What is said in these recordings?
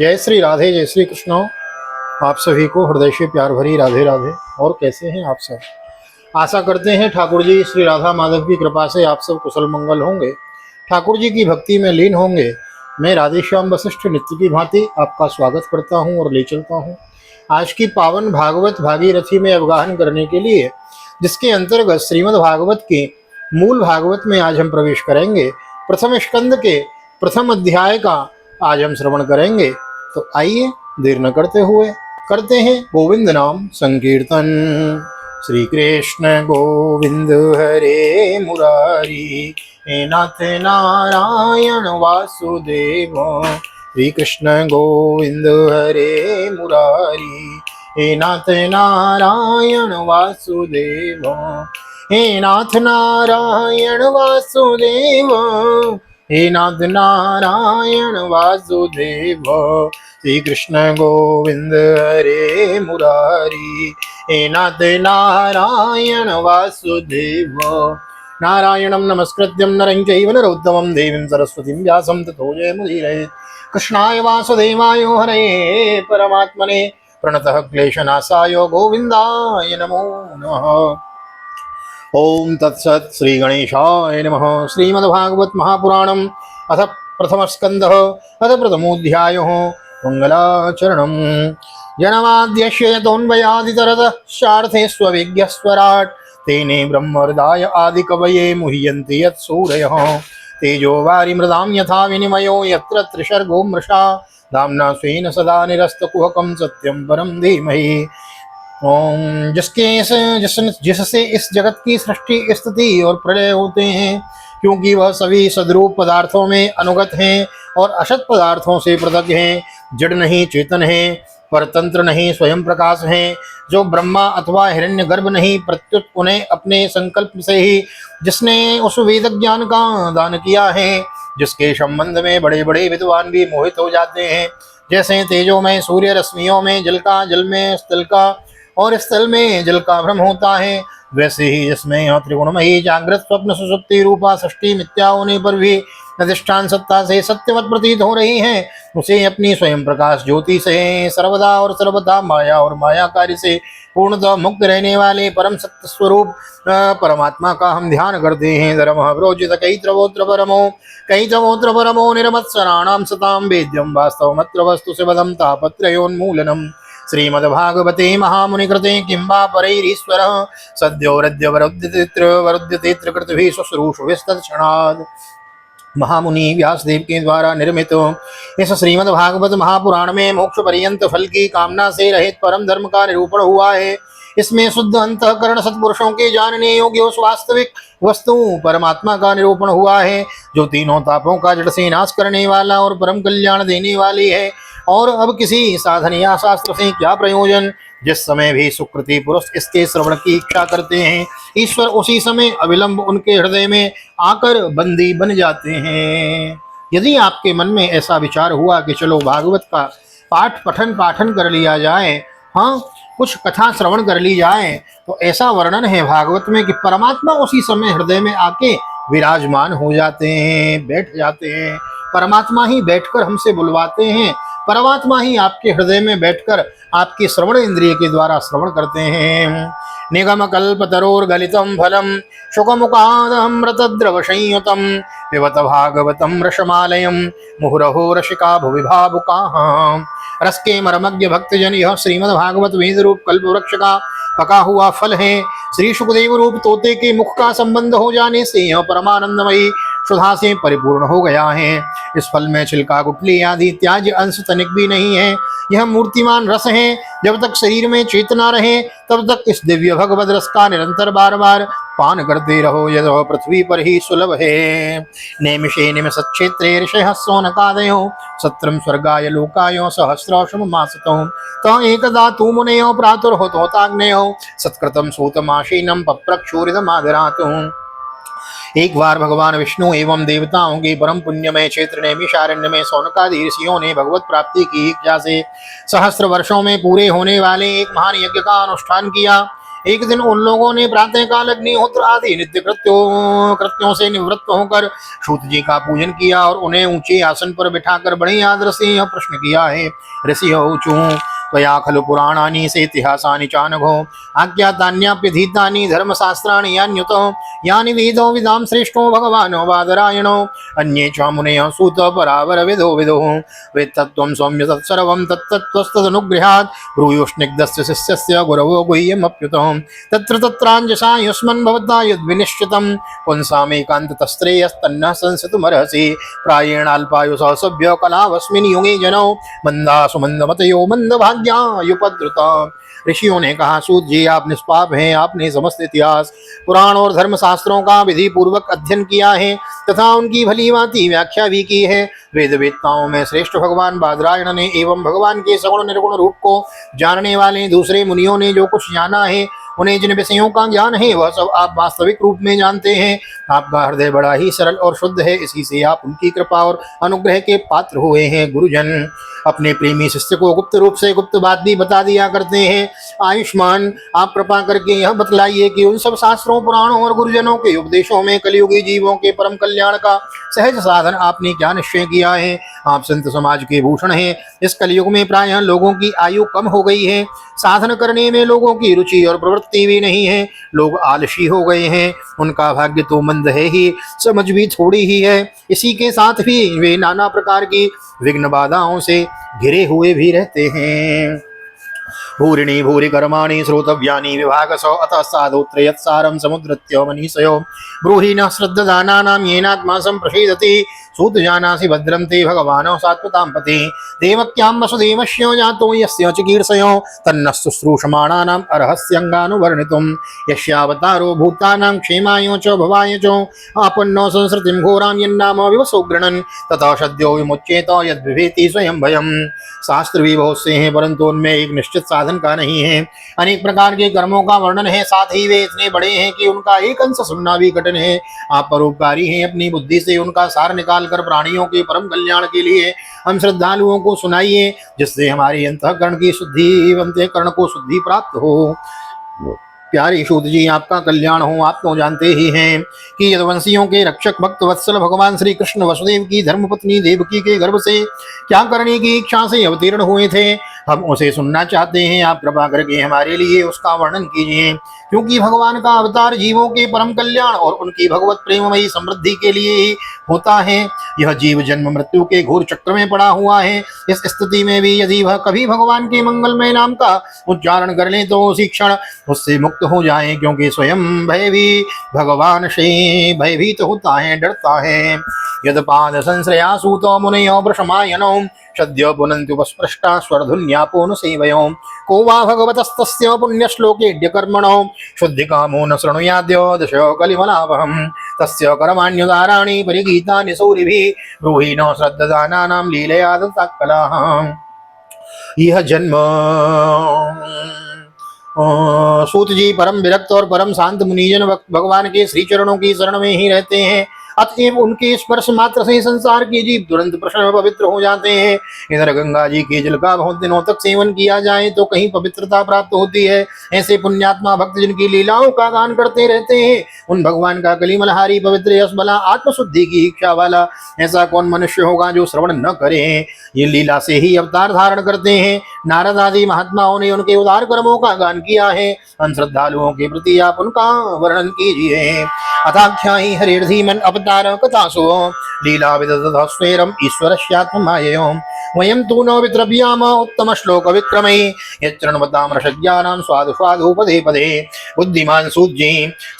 जय श्री राधे, जय श्री कृष्ण। आप सभी को हृदय से प्यार भरी राधे राधे। और कैसे हैं आप सब? आशा करते हैं ठाकुर जी श्री राधा माधव की कृपा से आप सब कुशल मंगल होंगे, ठाकुर जी की भक्ति में लीन होंगे। मैं राधेश्याम वशिष्ठ नित्य की भांति आपका स्वागत करता हूं और ले चलता हूं आज की पावन भागवत भागीरथी में अवगाहन करने के लिए, जिसके अंतर्गत श्रीमद् भागवत के मूल भागवत में आज हम प्रवेश करेंगे। प्रथम स्कंद के प्रथम अध्याय का आज हम श्रवण करेंगे। तो आइए देर न करते हुए करते हैं गोविंद नाम संकीर्तन। श्री कृष्ण गोविंद हरे मुरारी, हे नाथ नारायण वासुदेव। श्री कृष्ण गोविंद हरे मुरारी, हे नाथ नारायण वासुदेव। हे नाथ नारायण वासुदेव, हे नाथ नारायण वासुदेव। श्री कृष्ण गोविंद हरे मुरारी, हे नाथ नारायण वासुदेव। नारायणं नमस्कृत्यं नरं चैव नरोत्तमं देवीं सरस्वतीं व्यासं ततो जयमुदीरये। कृष्णाय वासुदेवाय हरये परमात्मने प्रणतः क्लेशनाशाय गोविन्दाय नमो नमः। ओम तत्सत्। श्री गणेशाय नमः। श्रीमद्भागवत महापुराणम् अथ प्रथम स्कंदः अथ प्रथमोऽध्यायः। मंगलाचरणम्। जनमाद्यस्य यतोऽन्वयादितरतश्चार्थे स्वविज्ञस्वराट्, तेने ब्रह्महृदाय आदिकवये मुह्यन्ति यत्सूरयः। तेजो वारिमृदां यथा विनिमयो यत्र त्रिसर्गो मृषा, धाम्ना स्वेन सदा निरस्तकुहकं सत्यं परं धीमहि। ओम जिससे इस जगत की सृष्टि, स्थिति और प्रलय होते हैं, क्योंकि वह सभी सद्रूप पदार्थों में अनुगत हैं और असत पदार्थों से पृथक हैं। जड़ नहीं, चेतन है, परतंत्र नहीं, स्वयं प्रकाश हैं। जो ब्रह्मा अथवा हिरण्यगर्भ नहीं, प्रत्युत उन्हें अपने संकल्प से ही जिसने उस वेद ज्ञान का दान किया है, जिसके संबंध में बड़े बड़े विद्वान भी मोहित हो जाते हैं। जैसे तेजो में सूर्य रश्मियों में जल का, जल में स्थल का और स्थल में जल का भ्रम होता है, वैसे ही जिसमें यह त्रिगुणमयी जागृत स्वप्न सुषुप्ति रूपा सृष्टि मिथ्या होने पर भी अधिष्ठान सत्ता से सत्यवत प्रतीत हो रही है, उसे अपनी स्वयं प्रकाश ज्योति से सर्वदा और सर्वदा माया और मायाकारी से पूर्णतः मुक्त रहने वाले परम सत्य स्वरूप परमात्मा का हम ध्यान करते हैं। धर्म प्रोजित कई तवोत्र परमो निर्मत्सराणाम सताम वेद्यम वास्तवमत्र वस्तु शिवदम तापत्रयोन्मूलनम। श्रीमद्भागवते महामुनिकृते किंबा परैरीश्वरः सद्यो वरुद्यतेऽत्र कृतभिः शुश्रूषुभिस्तत्क्षणात्। महामुनि व्यासदेव के द्वारा निर्मित इस श्रीमद्भागवत महापुराण में मोक्ष पर्यंत फल की कामना से रहित परम धर्म का निरूपण हुआ है। इसमें शुद्ध अंतःकरण सत्पुरुषों के जानने योग्य उस वास्तविक वस्तु परमात्मा का निरूपण हुआ है, जो तीनों तापों का जड़ से नाश करने वाला और परम कल्याण देने वाली है। और अब किसी साधन या शास्त्र से क्या प्रयोजन? जिस समय भी सुकृति पुरुष इसके श्रवण की इच्छा करते हैं, ईश्वर उसी समय अविलंब उनके हृदय में आकर बंदी बन जाते हैं। यदि आपके मन में ऐसा विचार हुआ कि चलो भागवत का पाठन कर लिया जाए, हाँ कुछ कथा श्रवण कर ली जाए, तो ऐसा वर्णन है भागवत में कि परमात्मा उसी समय हृदय में आके विराजमान हो जाते हैं, बैठ जाते हैं। परमात्मा ही बैठकर हमसे बुलवाते हैं, परमात्मा ही आपके हृदय में बैठकर आपके श्रवण इंद्रिय के द्वारा श्रवण करते हैं। निगम कल्पतरोर्गलितं फलम शुकमुखादमृतद्रव संयुतं पिबत भागवतं रसमालयं मुहुरहो रसिका भुवि भावुकाः। रस के मर्मज्ञ भक्तजन, यह श्रीमद् भागवत वेद रूप कल्प वृक्ष का पका हुआ फल है। श्री सुखदेव रूप तोते के मुख का संबंध हो जाने से यह परमानंदमयी सुधा से परिपूर्ण हो गया है। इस फल में छिलका, गुठली आदि त्याज्य अंश तनिक भी नहीं है। यह मूर्तिमान रस है। जब तक शरीर में चेतना रहे तब तक इस दिव्य भगवद रस का निरंतर बार बार पान करते रहो। यह पृथ्वी पर ही सुलभ है। नेमिषे निमिषक्षेत्रे ऋषयः शौनकादयो सत्रम स्वर्गाय लोकायो सहस्रशम मासतो त एकदा तु मुनयो प्रातुर्होतोताग्नयो सत्कृतं सूतमाशीनं पप्रक्षूरितमादरातु। एक बार भगवान विष्णु एवं देवताओं के परम पुण्यमय क्षेत्र नैमिषारण्य में शौनकादि ऋषियों ने भगवत प्राप्ति की इच्छा से सहस्त्र वर्षों में पूरे होने वाले एक महान यज्ञ का अनुष्ठान किया। एक दिन उन लोगों ने प्रातःकाल अग्निहोत्र आदि नित्य कृत्यों से निवृत्त होकर सूत जी का पूजन किया और उन्हें ऊंचे आसन पर बिठाकर बड़े आदर से यह प्रश्न किया है। ऋषि ऊचू त्वया खलु पुराणानि से इतिहासानि चानघो आख्यातान्याप्यधीतानि धर्मशास्त्राणि यान्युतो यानि वेदो विदां श्रेष्ठो भगवानो बादरायणो अन्ये च मुनयः सूत परावर विदो विदो वेत्तत्वं सौम्य तत्सर्वं तत्तत्त्वस्तदनुगृहात् ब्रूयोष्णिग्धस्य शिष्यस्य गुरवो गुह्यमप्युतं तत्र तत्राञ्जसा युष्मन् भवता यद्विनिश्चितं पुंसामेकान्ततस्त्रेयस्तन्नः संसतुमर्हसि प्रायेणाल्पायुषः सभ्य कलावस्मिन् युगे जनो मंदासु मंदमतयो मंदभाग्या युपद्रुता। ऋषियों ने कहा, सूत जी आप निष्पाप हैं, आपने समस्त इतिहास पुराण और धर्म शास्त्रों का विधि पूर्वक अध्ययन किया है तथा उनकी भली भांति व्याख्या भी की है। वेद वेदताओं में श्रेष्ठ भगवान बादरायण ने एवं भगवान के सगुण निर्गुण रूप को जानने वाले दूसरे मुनियों ने जो कुछ जाना है, उन्हें जिन विषयों का ज्ञान है, वह सब आप वास्तविक रूप में जानते हैं। आपका हृदय बड़ा ही सरल और शुद्ध है, इसी से आप उनकी कृपा और अनुग्रह के पात्र हुए हैं। गुरुजन अपने प्रेमी शिष्य को गुप्त रूप से गुप्त बात भी बता दिया करते हैं। आयुष्मान, आप कृपा करके यह बतलाइए कि उन सब शास्त्रों, पुराणों और गुरुजनों के उपदेशों में कलियुगी जीवों के परम कल्याण का सहज साधन आपने क्या निश्चय किया है। आप संत समाज के भूषण हैं। इस कलयुग में प्रायः लोगों की आयु कम हो गई है, साधन करने में लोगों की रुचि और प्रवृत्ति भी नहीं है, लोग आलसी हो गए हैं, उनका भाग्य तो मंद है ही, समझ भी थोड़ी ही है। इसी के साथ भी वे नाना प्रकार की विघ्न बाधाओं से घिरे हुए भी रहते हैं। भूरिणी भूरि कर्माणि श्रोतव्यानि विभागसो अतः साधोत्र यत्सारं समुद्रत्यो मनीषयो ब्रूहि न श्रद्धानानां येनात्मा संप्रसीदति सूत जानासि भद्रं ते भगवानो सात्वतां पति देवक्यां वसुदेवस्य जातो यस्य चिकीर्षयो तन्न शुश्रूषमाणानाम् अर्हस्यङ्गानुवर्णितुं यस्यावतारो भूतानां क्षेमाय च भवाय च आपन्नो संसृतिं घोरां यन्नाम विवसो गृह्णन् तथा सद्यो विमुच्येत यद्विभेति स्वयं भयम्। शास्त्र भी बहुत से हैं, परंतु उनमें एक निश्चित साधन का नहीं है। अनेक प्रकार के कर्मों का वर्णन है, साथ ही वे इतने बड़े हैं कि उनका एक अंश सुनना भी कठिन है। आप परोपकारी हैं, अपनी बुद्धि से उनका सार निकाल कर प्राणियों के परम कल्याण के लिए हम श्रद्धालुओं को सुनाइए, जिससे हमारी अंतःकरण की शुद्धि, अंतःकरण को शुद्धि प्राप्त हो। प्यारे सूत जी, आपका कल्याण हो। आप तो जानते ही हैं कि यदुवंशियों के रक्षक भक्त वत्सल भगवान श्री कृष्ण वसुदेव की धर्मपत्नी देवकी के गर्भ से क्या करने की इच्छा से अवतीर्ण हुए थे, हम उसे सुनना चाहते हैं। आप कृपा करके हमारे लिए उसका वर्णन कीजिए, क्योंकि भगवान का अवतार जीवों के परम कल्याण और उनकी भगवत प्रेममयी समृद्धि के लिए ही होता है। यह जीव जन्म मृत्यु के घोर चक्र में पड़ा हुआ है। इस स्थिति में भी यदि वह कभी भगवान के मंगलमय नाम का उच्चारण कर ले तो उसी क्षण उससे मुक्त हो जाए, क्योंकि स्वयं भय भी भगवान से भयभीत होता है, डरता है। यदपाद संश्रया सूतो मुनयो वृषमायनो सद्यो पुनन्त्युपस्पृष्टा स्वरधुन्यापोन सेवयो को वा भगवतस्तस्य पुण्यश्लोकेड्य कर्मणो शुद्धिकामो न शृणुयाद्यो दश कलिमलावहम् तस्य कर्माण्युदाराणि परिगीतानि सूरिभिः ब्रूहि न श्रद्धानानां लीलया दत्ताकलाः। यह जन्म सूत जी परम विरक्त और परम शांत मुनिजन भगवान के श्री चरणों की शरण में ही रहते हैं। अतएव उनके स्पर्श मात्र से संसार के जीव तुरंत प्रसन्न पवित्र हो जाते हैं। इधर गंगा जी के जल का बहुत दिनों तक सेवन किया जाए तो कहीं पवित्रता प्राप्त होती है। ऐसे पुण्यात्मा भक्त जिनकी लीलाओं का गान करते रहते हैं, उन भगवान का कलिमलहारी पवित्र यश बला आत्मशुद्धि की इच्छा वाला ऐसा कौन मनुष्य होगा जो श्रवण न करे। ये लीला से ही अवतार धारण करते हैं। नारद आदि महात्माओं ने उनके उदार कर्मों का गान किया है। उन श्रद्धालुओं के प्रति आप उनका वर्णन कीजिए। अथाख्याहि हरिर्धीमन् अवतार कथासु लीला विदधः स्वेरम् ईश्वरस्यात्ममाययो वयं तु न विद्रव्याम उत्तम श्लोक विक्रमे यच्चरणवतां रसज्ञानां स्वादु स्वादु पदे पदे। बुद्धिमान सूत जी,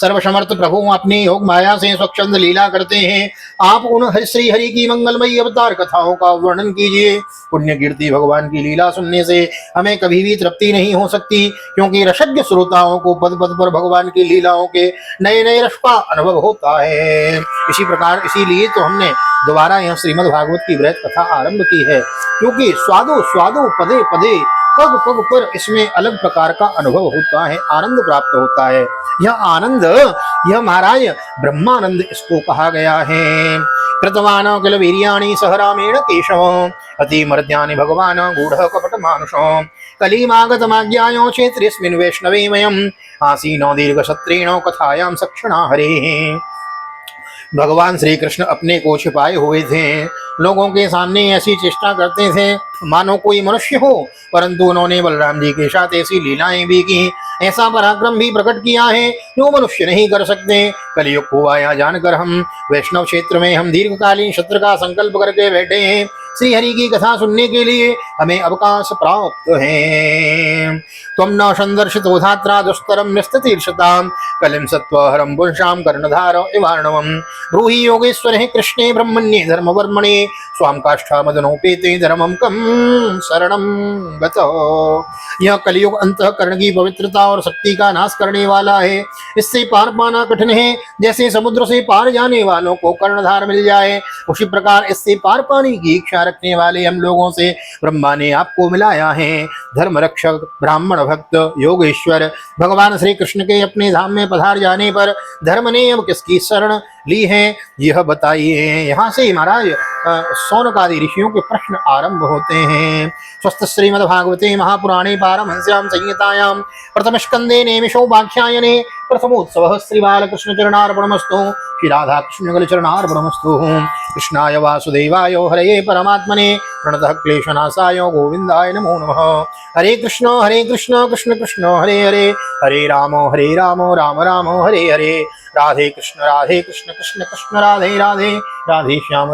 सर्वसमर्थ प्रभु अपने योग माया से स्वच्छंद लीला करते हैं। आप उन श्री हरि की मंगलमयी अवतार कथाओं का वर्णन कीजिए। पुण्य कीर्ति भगवान की लीला सुनने से हमें कभी भी तृप्ति नहीं हो सकती, क्योंकि रसज्ञ श्रोताओं को पद पद पर भगवान की लीलाओं के नए नए रस का अनुभव होता है। इसी प्रकार इसीलिए तो हमने दोबारा यह श्रीमद् भागवत की वृहत कथा आरंभ की है, क्योंकि स्वादो स्वादो पदे पदे पग पग पर इसमें अलग प्रकार का अनुभव होता है, आनंद प्राप्त होता है। यह आनंद, यह महाराज ब्रह्मानंद इसको कहा गया है। कृतवान किल वीर्याणि सह रामेण केशव अतिमर्त्यानि भगवान गूढ़ कपट मानुषो कलिमागतमाज्ञायो क्षेत्रेऽस्मिन् वैष्णवे वयम् आसीनो दीर्घशत्रेण कथायां सक्षणा हरेः। भगवान श्री कृष्ण अपने को छिपाए हुए थे, लोगों के सामने ऐसी चेष्टा करते थे मानो कोई मनुष्य हो, परंतु उन्होंने बलराम जी के साथ ऐसी लीलाएं भी की, ऐसा पराक्रम भी प्रकट किया है जो मनुष्य नहीं कर सकते। कलयुग को आया जानकर हम वैष्णव क्षेत्र में हम दीर्घकालीन सत्र का संकल्प करके बैठे हैं। श्री हरि की कथा सुनने के लिए हमें अवकाश प्राप्त है। त्वं न संदर्शितो धात्रा दुस्तरम निस्ततीर्षतां कलिं सत्वहरं पुंसां कर्णधार इवार्णवम् ब्रूहि योगेश्वरे कृष्णे ब्रह्मण्ये धर्मवर्मणे स्वाम काष्ठा मदनोपेते धर्मम कम शरणम गतो। यह कलयुग अंतःकरण की पवित्रता और शक्ति का नाश करने वाला है, इससे पार पाना कठिन है। जैसे समुद्र से पार जाने वालों को कर्णधार मिल जाए, उसी प्रकार इससे पार पाने की इच्छा रखने वाले हम लोगों से ब्रह्मा ने आपको मिलाया है। धर्म रक्षक ब्राह्मण भक्त योगेश्वर भगवान श्री कृष्ण के अपने धाम में पधार जाने पर धर्म ने अब किसकी शरण ली है यह बताइए। यहाँ से महाराज सौनकादि ऋषियों के प्रश्न आरंभ होते हैं। स्वस्थ श्रीमद्भागवते महापुराणे पारमहंस्यां संहितायां प्रथम स्कंदे नेमिषोपाख्यायने प्रथमोत्सवः श्री बालकृष्ण चरणार्पणमस्तु। श्री राधा कृष्ण युगल चरणार्पणमस्तु। कृष्णाय वासुदेवाय हरये परमात्मने प्रणतः क्लेशनाशाय गोविंदाय नमो नमः। हरे कृष्ण कृष्ण कृष्ण हरे हरे, हरे राम राम राम हरे हरे। राधे कृष्ण कृष्ण कृष्ण राधे राधे, राधे श्याम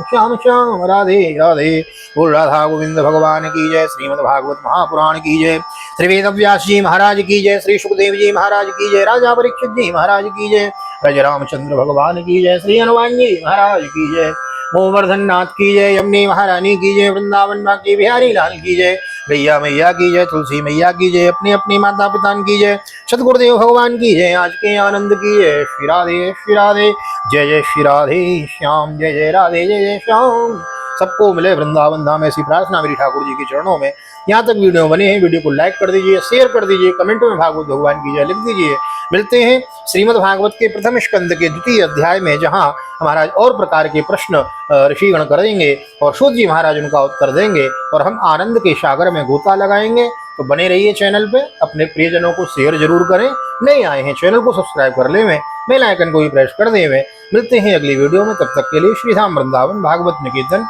श्याम श्याम राधे राधे। बोल राधा गोविंद भगवान की जय। श्रीमद् भागवत महापुराण की जय। श्री वेदव्यास जी महाराज की जय। श्री सुखदेव जी महाराज की जय। राजा परीक्षित जी महाराज की जय। ब्रज रामचंद्र भगवान की जय। श्री हनुमान जी महाराज की जय। गोवर्धन नाथ की जय। यमुनी महारानी की जय। वृंदावन बांके बिहारी लाल की जय। गैया मैया की जय। तुलसी मैया की जय। अपने अपने माता पिता की जय। सतगुरुदेव भगवान की जय। आज के आनंद की जय। श्री राधे जय जय श्री राधे श्याम, जय जय राधे जय जय श्याम। सबको मिले वृंदावन धाम, ऐसी प्रार्थना मेरी ठाकुर जी के चरणों में। यहाँ तक वीडियो बने हैं, वीडियो को लाइक कर दीजिए, शेयर कर दीजिए, कमेंट में भागवत भगवान की जय लिख दीजिए। मिलते हैं श्रीमद् भागवत के प्रथम स्कंद के द्वितीय अध्याय में, जहाँ महाराज और प्रकार के प्रश्न ऋषिगण करेंगे और सूत जी महाराज उनका उत्तर देंगे और हम आनंद के सागर में गोता लगाएंगे। तो बने रहिए चैनल पे, अपने प्रियजनों को शेयर जरूर करें। नए आए हैं चैनल को सब्सक्राइब कर ले, बेल आइकन को भी प्रेस कर दे। मिलते हैं अगली वीडियो में, तब तक के लिए श्री धाम वृंदावन भागवत निकेतन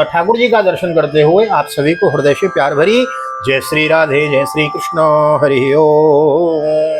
ठाकुर जी का दर्शन करते हुए आप सभी को हृदय से प्यार भरी जय श्री राधे, जय श्री कृष्ण, हरि ओम।